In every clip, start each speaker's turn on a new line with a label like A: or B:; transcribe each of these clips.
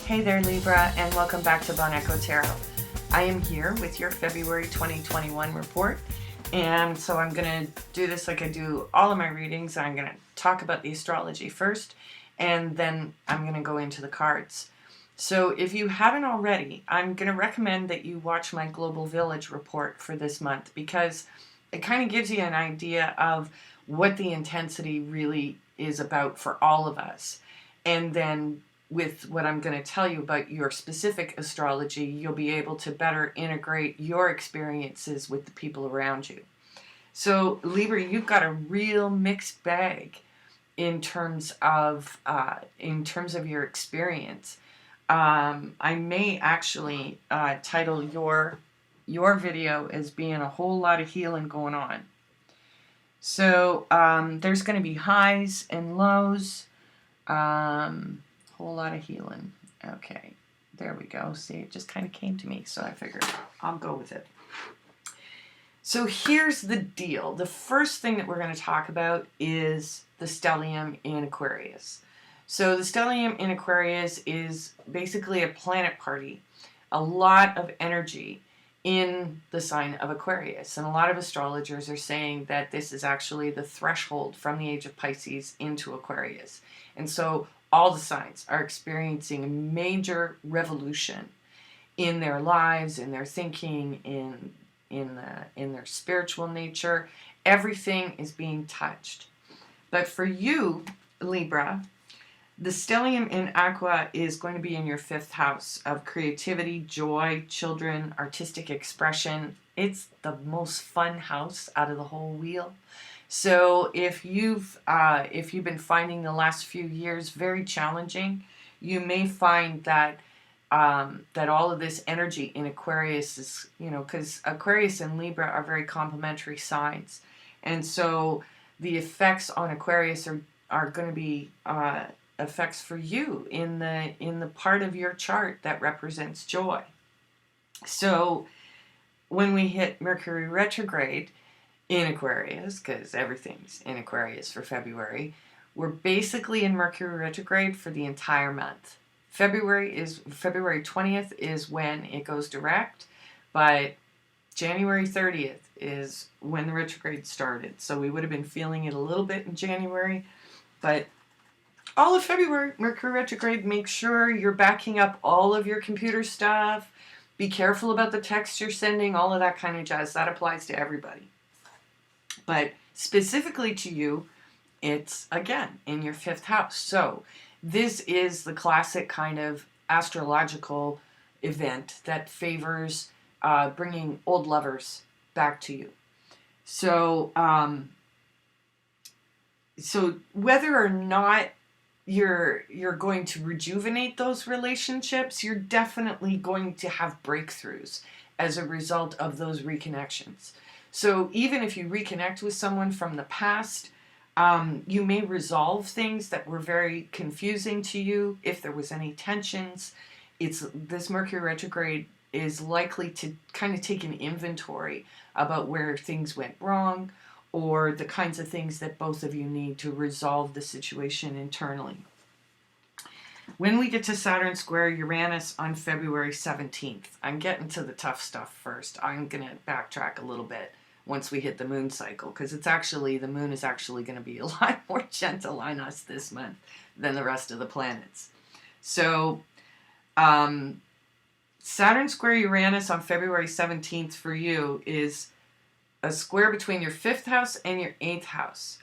A: Hey there Libra, and welcome back to Bon Echo Tarot. I am here with your February 2021 report, and so I'm going to do this like I do all of my readings. I'm going to talk about the astrology first, and then I'm going to go into the cards. So if you haven't already, I'm going to recommend that you watch my Global Village report for this month, because it kind of gives you an idea of what the intensity really is about for all of us. And then with what I'm going to tell you about your specific astrology, you'll be able to better integrate your experiences with the people around you. So Libra, you've got a real mixed bag in terms of your experience. I may actually title your video as being a whole lot of healing going on. So there's going to be highs and lows. Whole lot of healing. Okay, there we go. See, it just kind of came to me, so I figured I'll go with it. So here's the deal. The first thing that we're going to talk about is the stellium in Aquarius. So the stellium in Aquarius is basically a planet party, a lot of energy in the sign of Aquarius. And a lot of astrologers are saying that this is actually the threshold from the age of Pisces into Aquarius. And so all the signs are experiencing a major revolution in their lives, in their thinking, in their spiritual nature. Everything is being touched. But for you, Libra, the stellium in Aqua is going to be in your 5th house of creativity, joy, children, artistic expression. It's the most fun house out of the whole wheel. So if you've been finding the last few years very challenging, you may find that that all of this energy in Aquarius is, because Aquarius and Libra are very complementary signs, and so the effects on Aquarius are going to be effects for you in the part of your chart that represents joy. So when we hit Mercury retrograde in Aquarius, because everything's in Aquarius for February, we're basically in Mercury retrograde for the entire month. February 20th is when it goes direct, but January 30th is when the retrograde started. So we would have been feeling it a little bit in January, but all of February, Mercury retrograde. Make sure you're backing up all of your computer stuff. Be careful about the text you're sending, all of that kind of jazz. That applies to everybody. But specifically to you, it's, again, in your 5th house. So this is the classic kind of astrological event that favors bringing old lovers back to you. So, so whether or not you're going to rejuvenate those relationships, you're definitely going to have breakthroughs as a result of those reconnections. So even if you reconnect with someone from the past, you may resolve things that were very confusing to you. If there was any tensions, this Mercury retrograde is likely to kind of take an inventory about where things went wrong, or the kinds of things that both of you need to resolve the situation internally. When we get to Saturn square Uranus on February 17th, I'm getting to the tough stuff first. I'm going to backtrack a little bit once we hit the moon cycle, because the moon is actually going to be a lot more gentle on us this month than the rest of the planets. So Saturn square Uranus on February 17th for you is a square between your 5th house and your 8th house.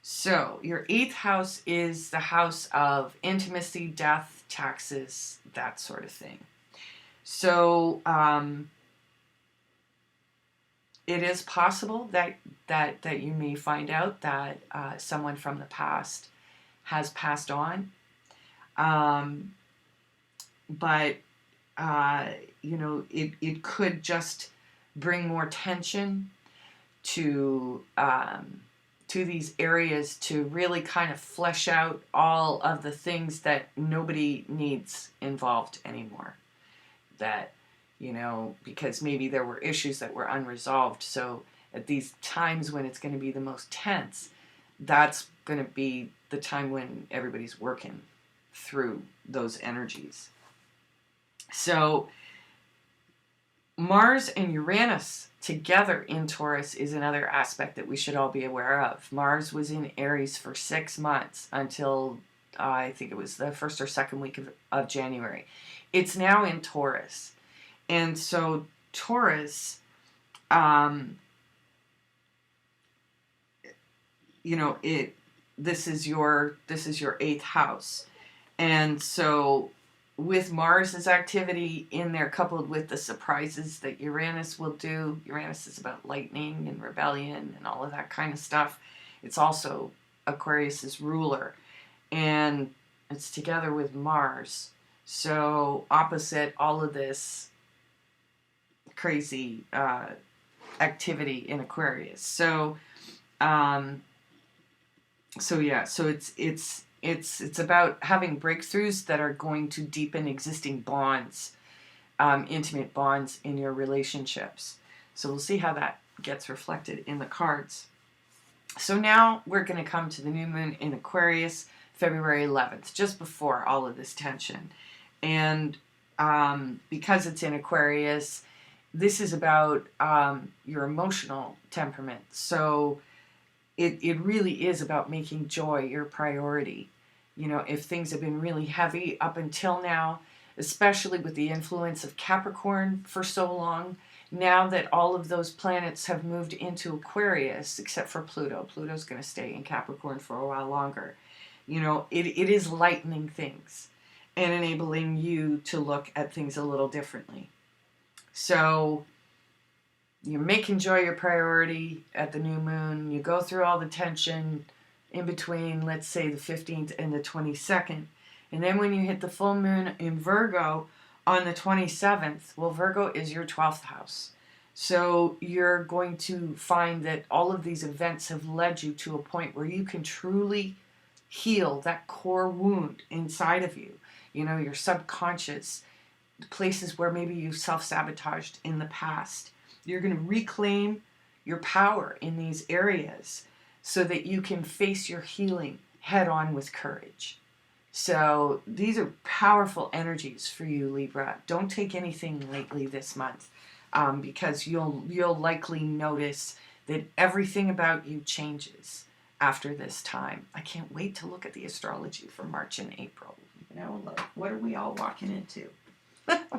A: So your 8th house is the house of intimacy, death, taxes, that sort of thing. So it is possible that you may find out that someone from the past has passed on. But it could just bring more tension to these areas to really kind of flesh out all of the things that nobody needs involved anymore. That, because maybe there were issues that were unresolved. So at these times when it's going to be the most tense, that's going to be the time when everybody's working through those energies. So Mars and Uranus together in Taurus is another aspect that we should all be aware of. Mars was in Aries for 6 months until I think it was the first or second week of January. It's now in Taurus. And so Taurus, this is your 8th house. And so with Mars's activity in there, coupled with the surprises that Uranus will do, Uranus is about lightning and rebellion and all of that kind of stuff. It's also Aquarius's ruler, and it's together with Mars. So opposite all of this crazy activity in Aquarius. So it's about having breakthroughs that are going to deepen existing bonds, intimate bonds in your relationships. So we'll see how that gets reflected in the cards. So now we're going to come to the new moon in Aquarius, February 11th, just before all of this tension. And because it's in Aquarius, this is about your emotional temperament. So it really is about making joy your priority. You know, if things have been really heavy up until now, especially with the influence of Capricorn for so long, now that all of those planets have moved into Aquarius, except for Pluto. Pluto's going to stay in Capricorn for a while longer. You know, it is lightening things and enabling you to look at things a little differently. So you make joy your priority at the new moon. You go through all the tension in between, let's say, the 15th and the 22nd. And then when you hit the full moon in Virgo on the 27th, well, Virgo is your 12th house. So you're going to find that all of these events have led you to a point where you can truly heal that core wound inside of you. You know, your subconscious, places where maybe you self-sabotaged in the past. You're going to reclaim your power in these areas so that you can face your healing head on with courage. So these are powerful energies for you, Libra. Don't take anything lightly this month, because you'll likely notice that everything about you changes after this time. I can't wait to look at the astrology for March and April. You know, like, what are we all walking into?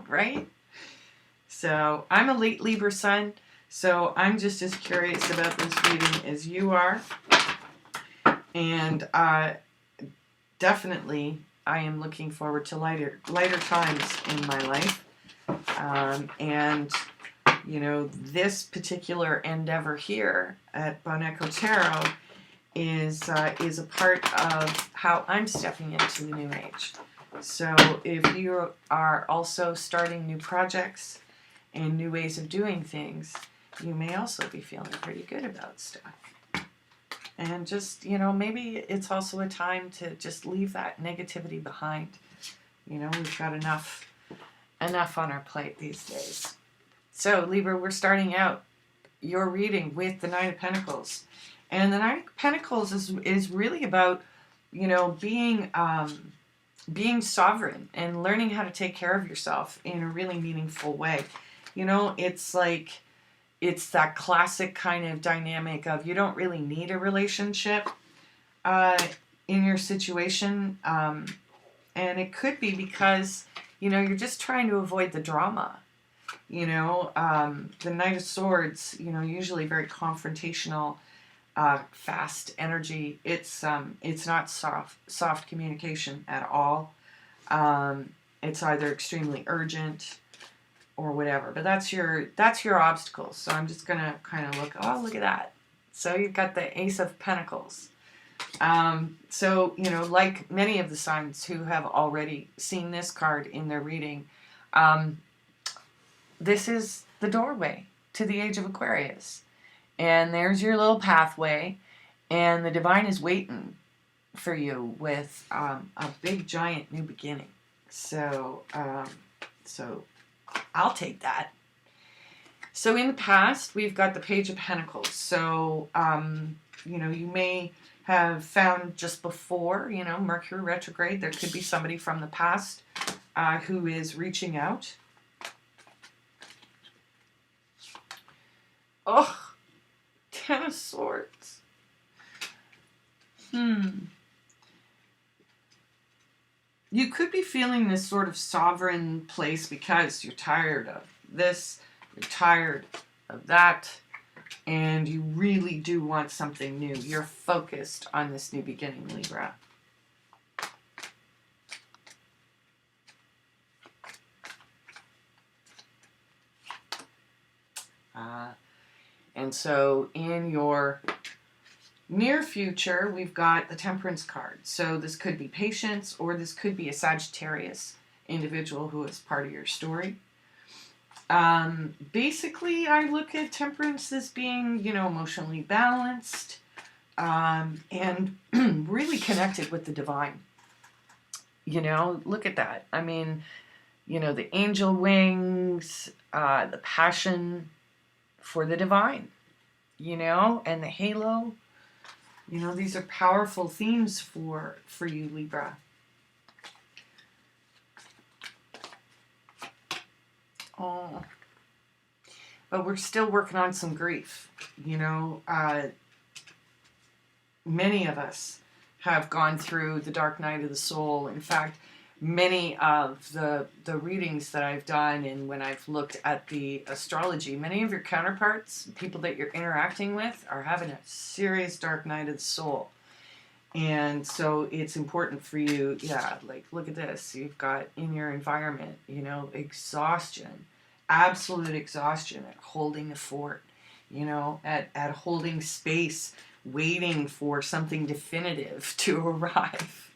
A: Right? So I'm a late Libra sun, so I'm just as curious about this reading as you are. And definitely I am looking forward to lighter times in my life. And you know, this particular endeavor here at Bon-Echo Tarot is a part of how I'm stepping into the new age. So if you are also starting new projects and new ways of doing things, you may also be feeling pretty good about stuff. And just, you know, maybe it's also a time to just leave that negativity behind. You know, we've got enough on our plate these days. So Libra, we're starting out your reading with the Nine of Pentacles. And the Nine of Pentacles is really about, you know, being sovereign and learning how to take care of yourself in a really meaningful way. You know, it's like, it's that classic kind of dynamic of you don't really need a relationship in your situation. And it could be because, you know, you're just trying to avoid the drama. You know, the Knight of Swords, you know, usually very confrontational, fast energy. It's not soft communication at all. It's either extremely urgent or whatever, but that's your obstacles. So I'm just gonna kind of look at that. So you've got the Ace of Pentacles. So, you know, like many of the signs who have already seen this card in their reading, this is the doorway to the age of Aquarius. And there's your little pathway, and the divine is waiting for you with a big giant new beginning. So I'll take that. So in the past, we've got the Page of Pentacles. So, you know, you may have found just before, you know, Mercury retrograde, there could be somebody from the past who is reaching out. Oh, Ten of Swords. You could be feeling this sort of sovereign place because you're tired of this, you're tired of that, and you really do want something new. You're focused on this new beginning, Libra. And so in your near future, we've got the Temperance card. So this could be patience, or this could be a Sagittarius individual who is part of your story. Basically, I look at Temperance as being, emotionally balanced, and really connected with the divine. Look at that. I mean, the angel wings, the passion for the divine, and the halo. These are powerful themes for you, Libra. Oh, but we're still working on some grief. Many of us have gone through the dark night of the soul. In fact, many of the readings that I've done, and when I've looked at the astrology, many of your counterparts, people that you're interacting with, are having a serious dark night of the soul. And so it's important for you, look at this. You've got in your environment, exhaustion, absolute exhaustion at holding the fort, at holding space, waiting for something definitive to arrive.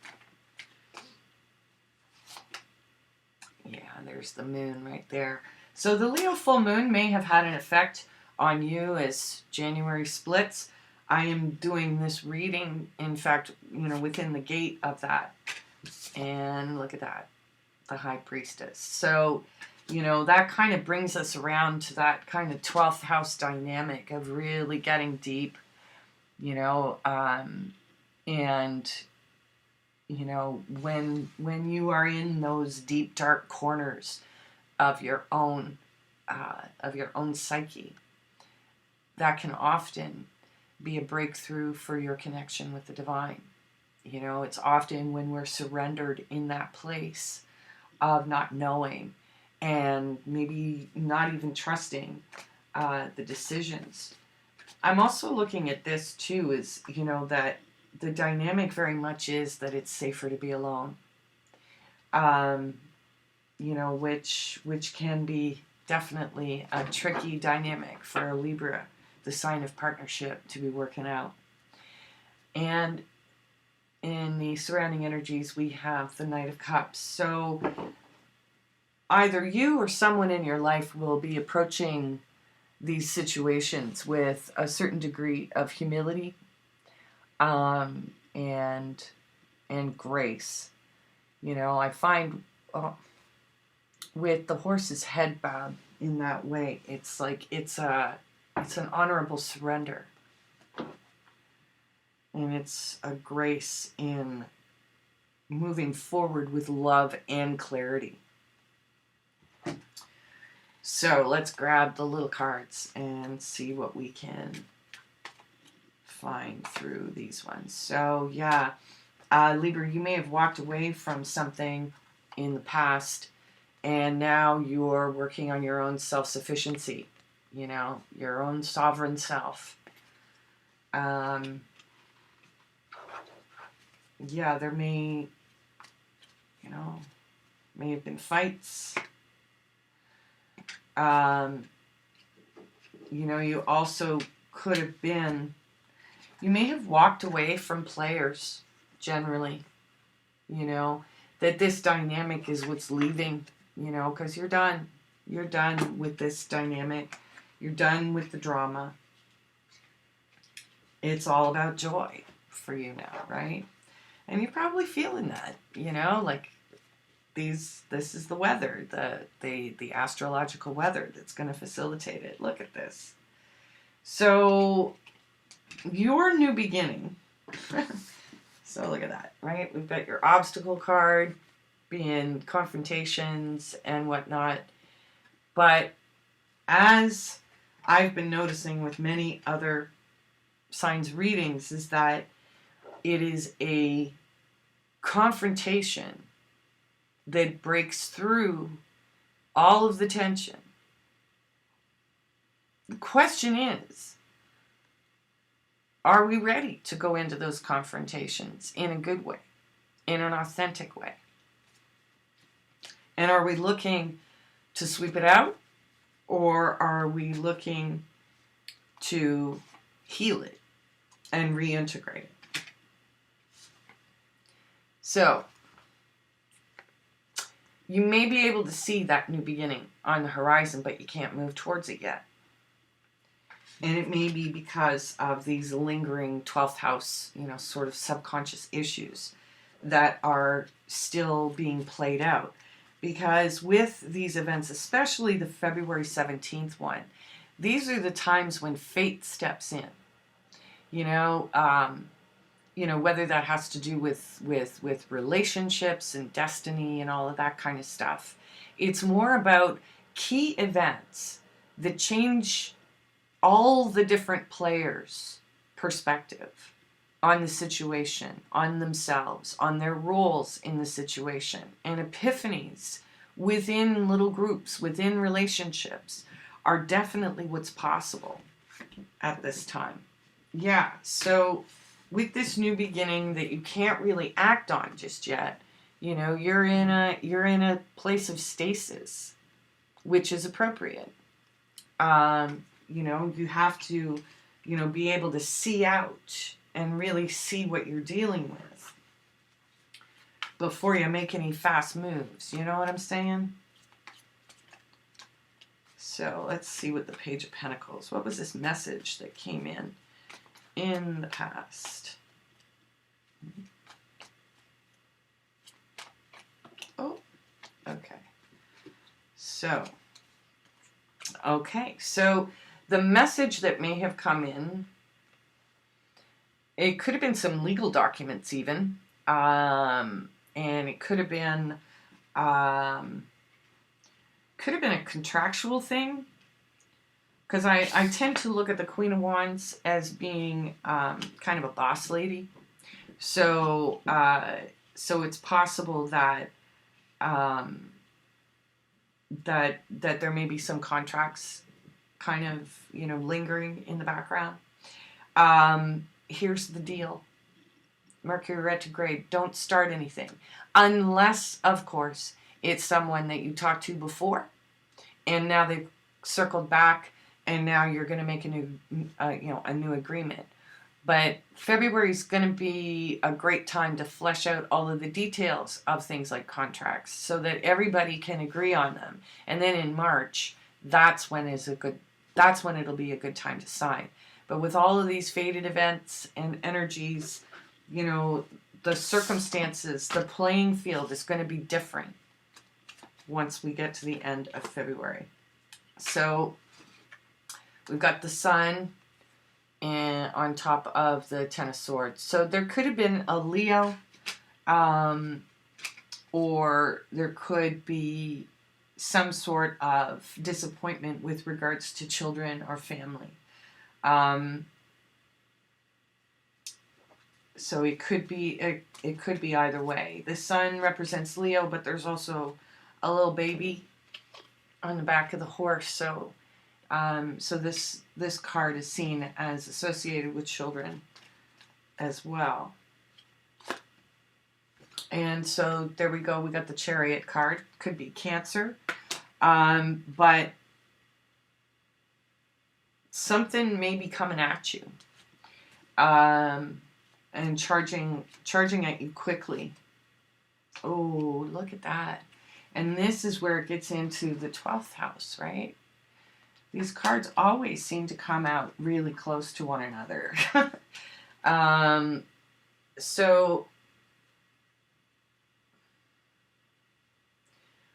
A: Yeah, there's the moon right there. So the Leo full moon may have had an effect on you as January splits. I am doing this reading, in fact, within the gate of that. And look at that, the High Priestess. So, that kind of brings us around to that kind of 12th house dynamic of really getting deep, and when you are in those deep, dark corners of your own psyche, that can often be a breakthrough for your connection with the divine. It's often when we're surrendered in that place of not knowing and maybe not even trusting the decisions. I'm also looking at this too, is, that the dynamic very much is that it's safer to be alone. Which can be definitely a tricky dynamic for a Libra, the sign of partnership, to be working out. And in the surrounding energies, we have the Knight of Cups. So either you or someone in your life will be approaching these situations with a certain degree of humility, and grace. I find with the horse's head bowed in that way, it's like it's an honorable surrender, and it's a grace in moving forward with love and clarity. So let's grab the little cards and see what we can find through these ones. So yeah, Libra, you may have walked away from something in the past, and now you're working on your own self-sufficiency, your own sovereign self. Yeah, there may have been fights. You also could have been, you may have walked away from players generally, that this dynamic is what's leaving, because you're done. You're done with this dynamic. You're done with the drama. It's all about joy for you now, right? And you're probably feeling that, this is the weather, the astrological weather that's going to facilitate it. Look at this. So your new beginning. So look at that, right? We've got your obstacle card. being confrontations and whatnot. But as I've been noticing with many other signs readings, is that it is a confrontation that breaks through all of the tension. The question is, are we ready to go into those confrontations in a good way, in an authentic way? And are we looking to sweep it out, or are we looking to heal it and reintegrate it? So, you may be able to see that new beginning on the horizon, but you can't move towards it yet. And it may be because of these lingering 12th house, sort of subconscious issues that are still being played out. Because with these events, especially the February 17th one, these are the times when fate steps in. Whether that has to do with relationships and destiny and all of that kind of stuff. It's more about key events that change all the different players' perspective on the situation, on themselves, on their roles in the situation, and epiphanies within little groups, within relationships, are definitely what's possible at this time. Yeah, so with this new beginning that you can't really act on just yet, you're in a place of stasis, which is appropriate. You have to, be able to see out and really see what you're dealing with before you make any fast moves. You know what I'm saying? So let's see what the Page of Pentacles, what was this message that came in the past? Oh, okay. So the message that may have come in, it could have been some legal documents even, and it could have been a contractual thing, because I tend to look at the Queen of Wands as being kind of a boss lady. So it's possible that that there may be some contracts kind of, lingering in the background. Here's the deal. Mercury retrograde, don't start anything. Unless, of course, it's someone that you talked to before, and now they've circled back, and now you're going to make a new agreement. But February is going to be a great time to flesh out all of the details of things like contracts so that everybody can agree on them. And then in March, that's when it'll be a good time to sign. But with all of these faded events and energies, the circumstances, the playing field is going to be different once we get to the end of February. So we've got the Sun and on top of the Ten of Swords. So there could have been a Leo, or there could be some sort of disappointment with regards to children or family. So it could be either way. The Sun represents Leo, but there's also a little baby on the back of the horse. So this card is seen as associated with children as well. And so there we go. We got the Chariot card. Could be Cancer. But something may be coming at you. And charging at you quickly. Oh, look at that. And this is where it gets into the 12th house, right? These cards always seem to come out really close to one another. So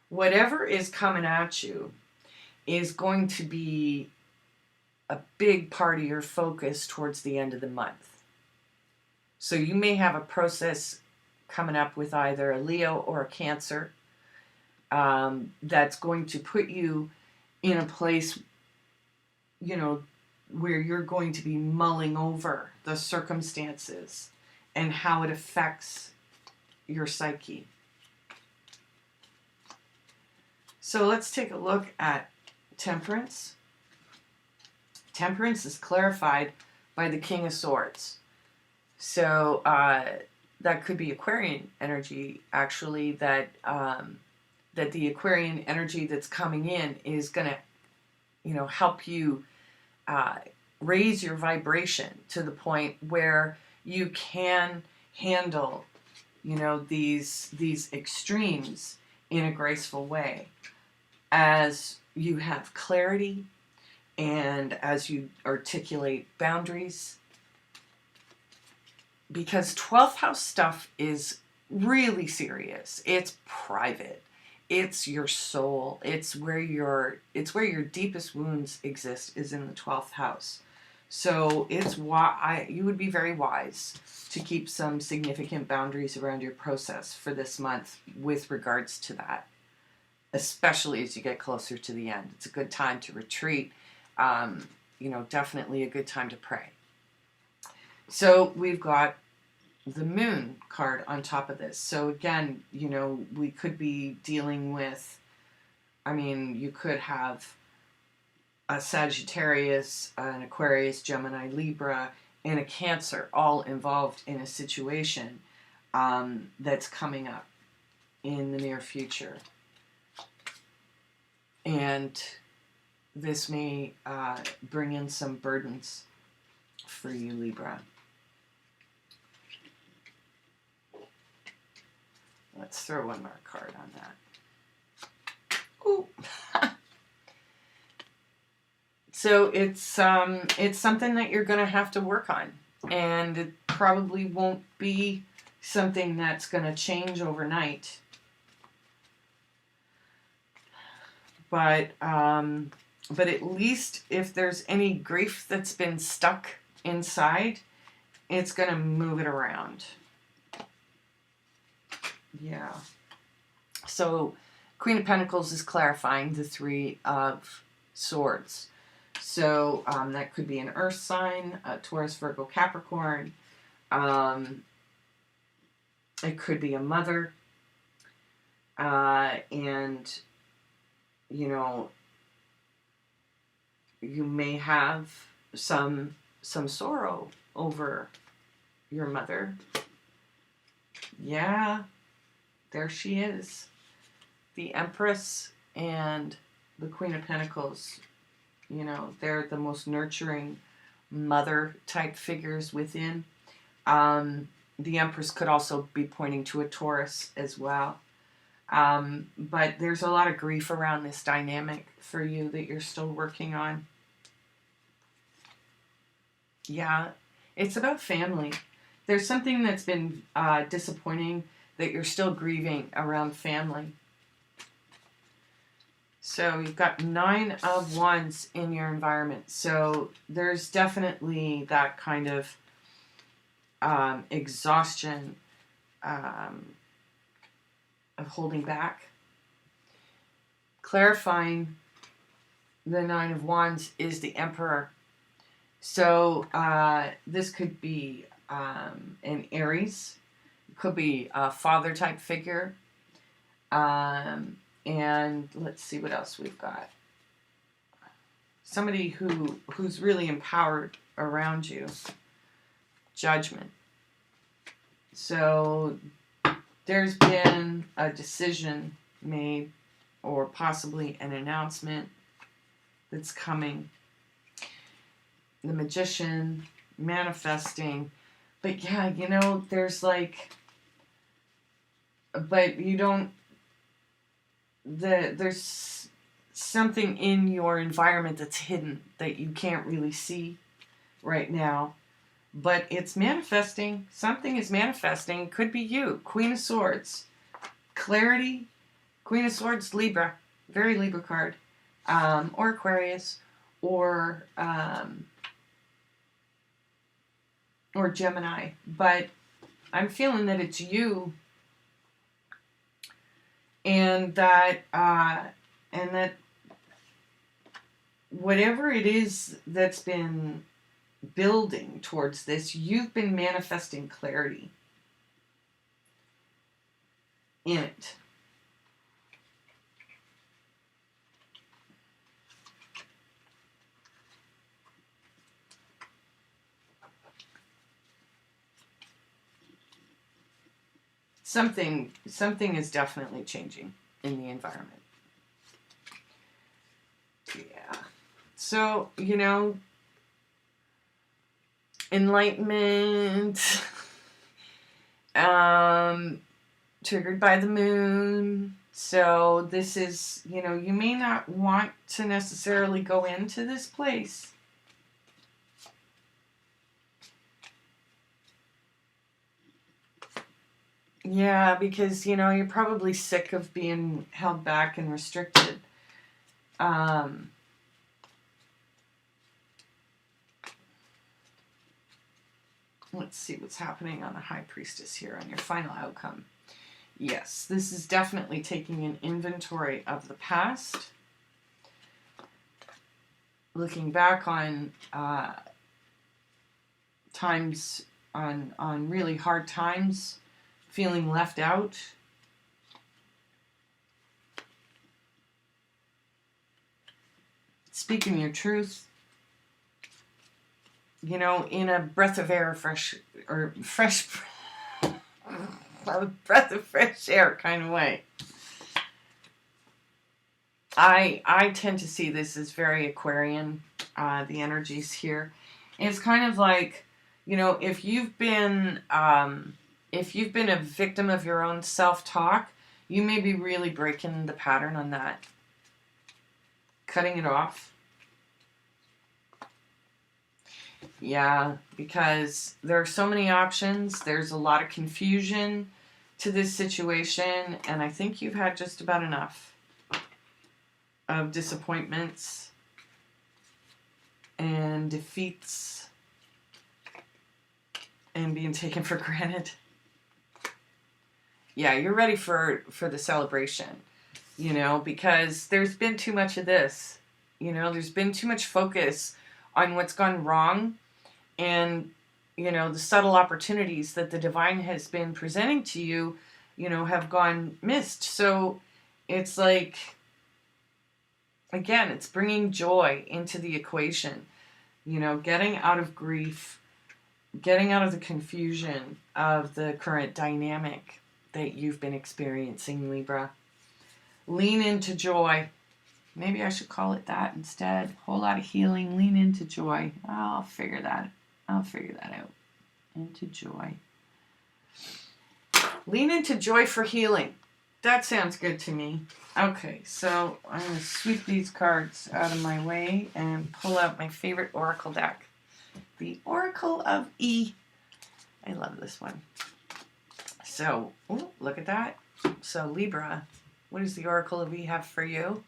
A: whatever is coming at you is going to be a big part of your focus towards the end of the month. So you may have a process coming up with either a Leo or a Cancer. That's going to put you in a place, you know, where you're going to be mulling over the circumstances and how it affects your psyche. So let's take a look at Temperance. Temperance is clarified by the King of Swords. So that could be Aquarian energy, actually, that the Aquarian energy that's coming in is going to, you know, help you raise your vibration to the point where you can handle, you know, these extremes in a graceful way as you have clarity and as you articulate boundaries. Because 12th house stuff is really serious. It's private. It's your soul. It's where your deepest wounds exist, is in the 12th house. So it's why you would be very wise to keep some significant boundaries around your process for this month with regards to that, especially as you get closer to the end. It's a good time to retreat. You know, definitely a good time to pray. So we've got the Moon card on top of this. So again, you know, we could be dealing with, I mean, you could have a Sagittarius, an Aquarius, Gemini, Libra, and a Cancer all involved in a situation that's coming up in the near future. And this may bring in some burdens for you, Libra. Let's throw one more card on that. Ooh. So it's something that you're going to have to work on, and it probably won't be something that's going to change overnight. But at least if there's any grief that's been stuck inside, it's going to move it around. Yeah. So Queen of Pentacles is clarifying the Three of Swords. So that could be an earth sign, Taurus, Virgo, Capricorn. It could be a mother. And, you know, you may have some sorrow over your mother. Yeah. There she is, the Empress and the Queen of Pentacles. You know, they're the most nurturing mother-type figures within. The Empress could also be pointing to a Taurus as well. But there's a lot of grief around this dynamic for you that you're still working on. Yeah, it's about family. There's something that's been disappointing that you're still grieving around family. So you've got 9 of Wands in your environment. So there's definitely that kind of exhaustion of holding back. Clarifying the 9 of Wands is the Emperor. So this could be an Aries. Could be a father type figure. And let's see what else we've got. Somebody who's really empowered around you. Judgment. So there's been a decision made, or possibly an announcement that's coming. The Magician, manifesting. But yeah, you know, there's like, but you don't, there's something in your environment that's hidden that you can't really see right now. But it's manifesting. Something is manifesting. It could be you. Queen of Swords. Clarity. Queen of Swords, Libra. Very Libra card. Or Aquarius. Or Gemini. But I'm feeling that it's you, and that whatever it is that's been building towards this, you've been manifesting clarity in it. Something is definitely changing in the environment. Yeah. So, you know, enlightenment, triggered by the moon. So this is, you know, you may not want to necessarily go into this place. Yeah, because, you know, you're probably sick of being held back and restricted. Let's see what's happening on the High Priestess here on your final outcome. Yes, this is definitely taking an inventory of the past. Looking back on times, on really hard times, feeling left out. Speaking your truth. You know, in a breath of air, a breath of fresh air kind of way. I tend to see this as very Aquarian, the energies here. And it's kind of like, you know, if you've been a victim of your own self-talk, you may be really breaking the pattern on that. Cutting it off. Yeah, because there are so many options. There's a lot of confusion to this situation, and I think you've had just about enough of disappointments and defeats and being taken for granted. Yeah, you're ready for the celebration, you know, because there's been too much of this. You know, there's been too much focus on what's gone wrong, and, you know, the subtle opportunities that the divine has been presenting to you, you know, have gone missed. So it's like, again, it's bringing joy into the equation, you know, getting out of grief, getting out of the confusion of the current dynamic that you've been experiencing, Libra. Lean into joy. Maybe I should call it that instead. Whole lot of healing. Lean into joy. I'll figure that out. Into joy. Lean into joy for healing. That sounds good to me. Okay, so I'm going to sweep these cards out of my way and pull out my favorite oracle deck. The Oracle of E. I love this one. So, ooh, look at that. So, Libra, what does the Oracle of E have for you?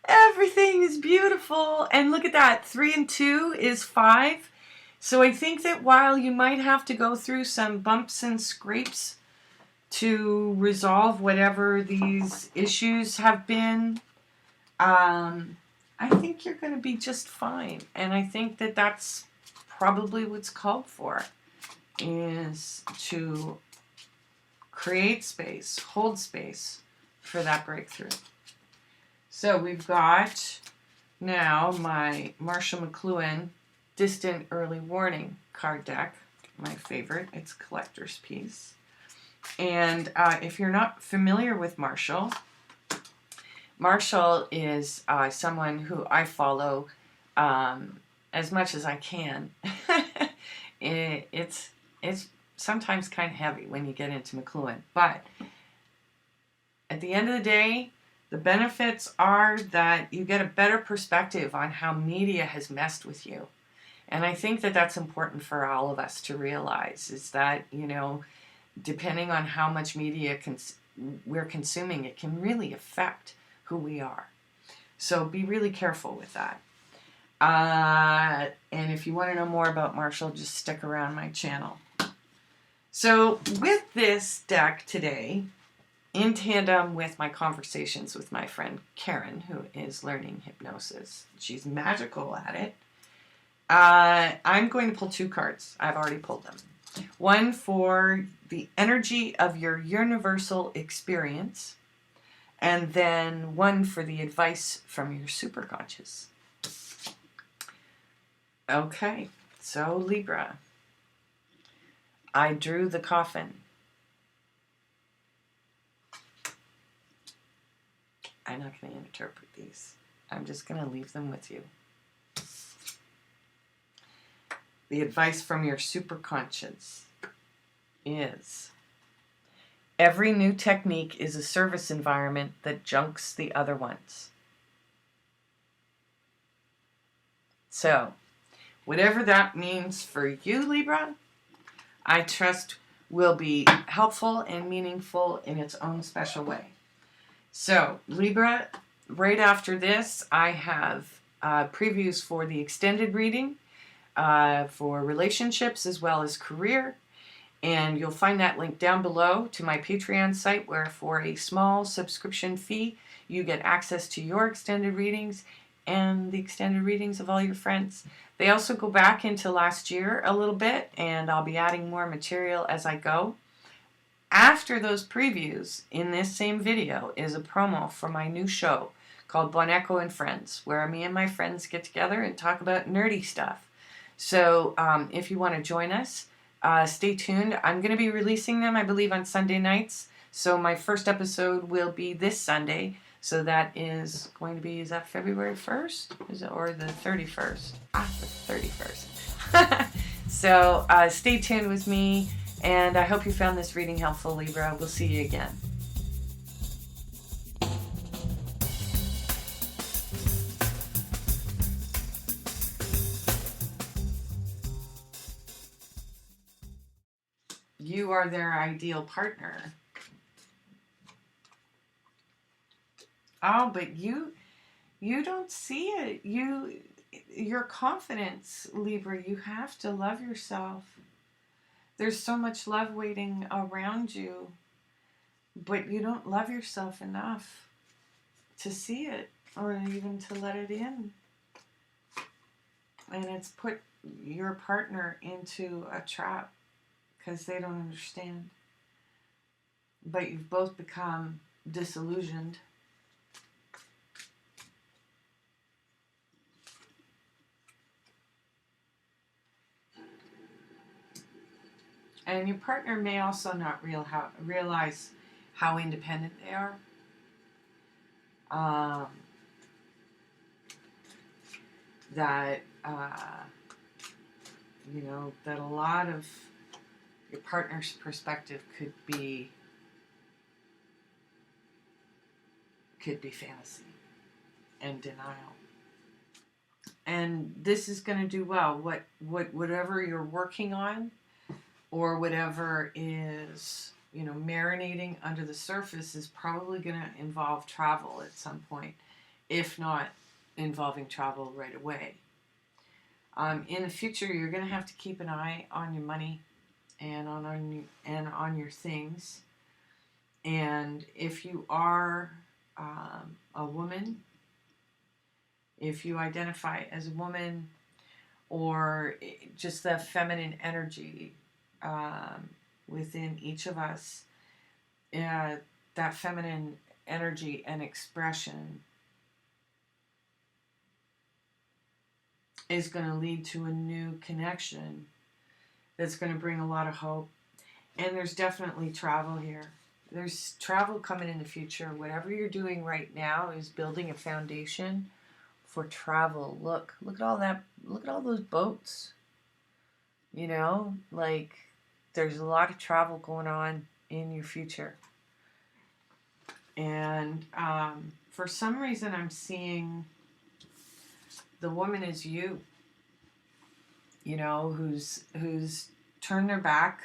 A: Everything is beautiful. And look at that. 3 and 2 is 5. So I think that while you might have to go through some bumps and scrapes to resolve whatever these issues have been, I think you're going to be just fine. And I think that that's probably what's called for, is to create space, hold space for that breakthrough. So we've got now my Marshall McLuhan Distant Early Warning card deck, my favorite. It's a collector's piece. And if you're not familiar with Marshall, Marshall is someone who I follow as much as I can. It's sometimes kind of heavy when you get into McLuhan, but at the end of the day, the benefits are that you get a better perspective on how media has messed with you. And I think that that's important for all of us to realize, is that, you know, depending on how much media we're consuming, it can really affect who we are. So be really careful with that. And if you want to know more about Marshall, just stick around my channel. So with this deck today, in tandem with my conversations with my friend Karen, who is learning hypnosis, she's magical at it, I'm going to pull 2 cards. I've already pulled them. One for the energy of your universal experience, and then one for the advice from your superconscious. Okay, so Libra, I drew the coffin. I'm not going to interpret these. I'm just going to leave them with you. The advice from your superconscious is, every new technique is a service environment that junks the other ones. So, whatever that means for you, Libra, I trust will be helpful and meaningful in its own special way. So, Libra, right after this, I have previews for the extended reading for relationships as well as career. And you'll find that link down below to my Patreon site, where for a small subscription fee, you get access to your extended readings and the extended readings of all your friends. They also go back into last year a little bit, and I'll be adding more material as I go. After those previews, in this same video, is a promo for my new show called Bon and Friends, where me and my friends get together and talk about nerdy stuff. So if you want to join us, stay tuned. I'm going to be releasing them, I believe, on Sunday nights. So my first episode will be this Sunday. So that is going to be, is that February 1st? Or the 31st? The 31st. So stay tuned with me. And I hope you found this reading helpful, Libra. We'll see you again. You are their ideal partner. Oh, but you don't see it. Your confidence, Libra, you have to love yourself. There's so much love waiting around you, but you don't love yourself enough to see it or even to let it in. And it's put your partner into a trap because they don't understand. But you've both become disillusioned. And your partner may also not realize how independent they are. That that a lot of your partner's perspective could be fantasy and denial. And this is going to do well. Whatever you're working on, or whatever is, marinating under the surface, is probably going to involve travel at some point, if not involving travel right away. In the future, you're going to have to keep an eye on your money and on your things. And if you are a woman, if you identify as a woman, or just the feminine energy within each of us, that feminine energy and expression is going to lead to a new connection that's going to bring a lot of hope. And there's definitely travel here. There's travel coming in the future. Whatever you're doing right now is building a foundation for travel. Look at all that. Look at all those boats. There's a lot of travel going on in your future. And for some reason, I'm seeing the woman is you. Who's turned their back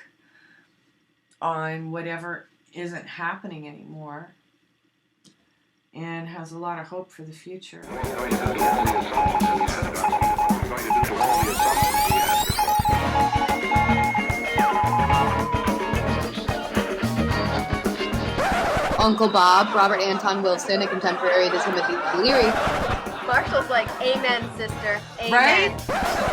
A: on whatever isn't happening anymore, and has a lot of hope for the future.
B: Uncle Bob, Robert Anton Wilson, a contemporary to Timothy Leary.
C: Marshall's like, amen, sister. Amen.
A: Right?